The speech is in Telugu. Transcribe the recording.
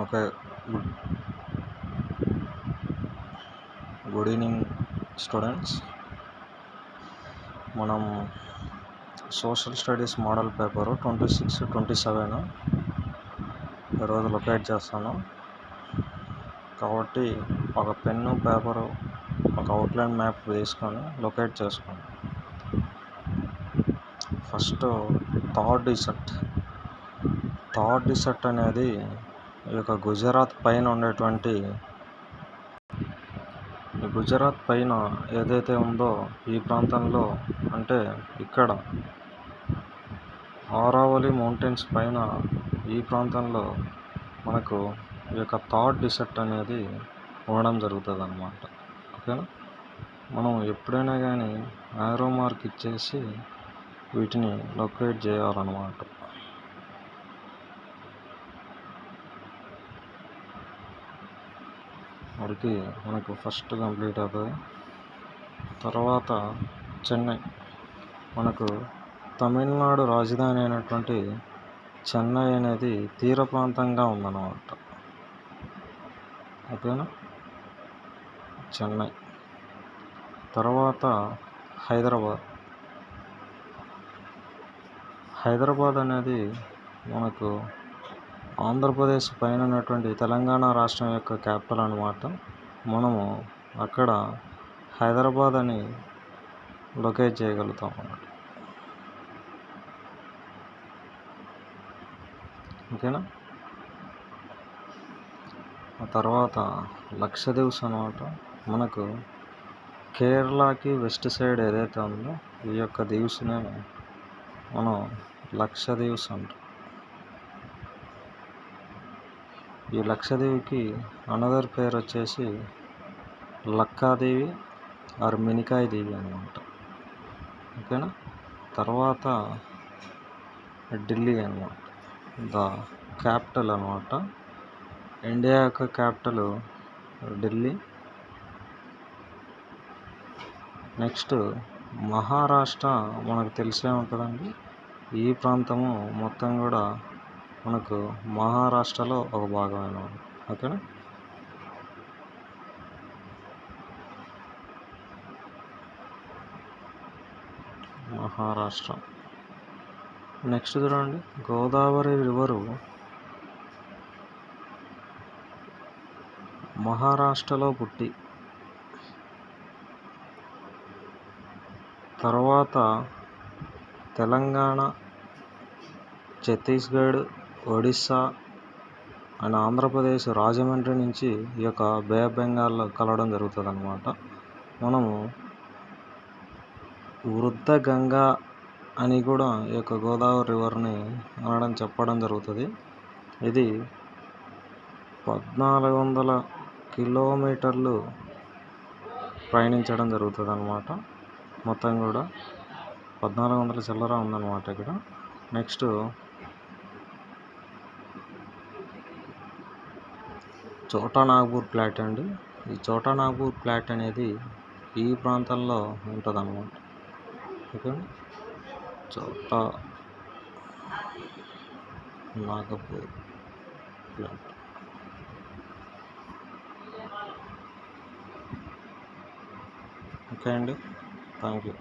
ఓకే. Good evening students. మనం సోషల్ స్టడీస్ మోడల్ పేపరు 26, 27 ఈరోజు లొకేట్ చేస్తాను. కాబట్టి ఒక పెన్ను, పేపరు, ఒక అవుట్లైన్ మ్యాప్ తీసుకొని లొకేట్ చేసుకోండి. ఫస్ట్ థర్డ్ డిసెట్ అనేది ఈ యొక్క గుజరాత్ పైన ఉండేటువంటి గుజరాత్ పైన ఏదైతే ఉందో ఈ ప్రాంతంలో, అంటే ఇక్కడ ఆరావళి మౌంటైన్స్ పైన ఈ ప్రాంతంలో మనకు ఈ యొక్క థర్డ్ డిసెట్ అనేది ఉండడం జరుగుతుంది అన్నమాట. ఓకేనా? మనం ఎప్పుడైనా కానీ యారో మార్క్ ఇచ్చేసి వీటిని లొకేట్ చేయాలన్నమాట. వాడికి మనకు ఫస్ట్ కంప్లీట్ అవుతుంది. తర్వాత చెన్నై, మనకు తమిళనాడు రాజధాని అయినటువంటి చెన్నై అనేది తీర ప్రాంతంగా ఉందన్నమాట. ఓకేనా? చెన్నై తర్వాత హైదరాబాద్ అనేది మనకు ఆంధ్రప్రదేశ్ పైన ఉన్నటువంటి తెలంగాణ రాష్ట్రం యొక్క క్యాపిటల్ అన్నమాట. మనము అక్కడ హైదరాబాద్ అని లొకేట్ చేయగలుగుతాం అన్నమాట. ఓకేనా? ఆ తర్వాత లక్షద్వీప్స్ అన్నమాట. మనకు కేరళకి వెస్ట్ సైడ్ ఏదైతే ఉందో ఈ యొక్క దీవ్స్నే మనం లక్షద్వీప్స్ అంటాం. ఈ లక్షద్వీప్కి అనదర్ పేరు వచ్చేసి లక్కాదేవి ఆర్ మినికాయ్ దేవి అన్నమాట. ఓకేనా? తర్వాత ఢిల్లీ అన్నమాట, ద క్యాపిటల్ అన్నమాట. ఇండియా యొక్క క్యాపిటల్ ఢిల్లీ. నెక్స్ట్ మహారాష్ట్ర మనకు తెలిసే ఉంటుందండి. ఈ ప్రాంతము మొత్తం కూడా మనకు మహారాష్ట్రలో ఒక భాగమైన. ఓకేనా? మహారాష్ట్ర. నెక్స్ట్ చూడండి, గోదావరి రివరు మహారాష్ట్రలో పుట్టి తర్వాత తెలంగాణ, ఛత్తీస్గఢ్, ఒడిస్సా అండ్ ఆంధ్రప్రదేశ్ రాజమండ్రి నుంచి ఈ యొక్క బే ఆఫ్ బెంగాల్లో కలవడం జరుగుతుంది అన్నమాట. మనము వృద్ధ గంగా అని కూడా ఈ యొక్క గోదావరి రివర్ని చెప్పడం జరుగుతుంది. ఇది 1400 కిలోమీటర్లు ప్రయాణించడం జరుగుతుంది అన్నమాట. మొత్తం కూడా 1400 చిల్లర ఉందన్నమాట ఇక్కడ. నెక్స్ట్ చోటా నాగ్పూర్ ప్లాట్ అండి. ఈ చోటా నాగ్పూర్ ప్లాట్ అనేది ఈ ప్రాంతంలో ఉంటుంది అన్నమాట. ఓకే, చోటా నాగపూర్ ప్లాట్. ఓకే అండి, థ్యాంక్ యూ.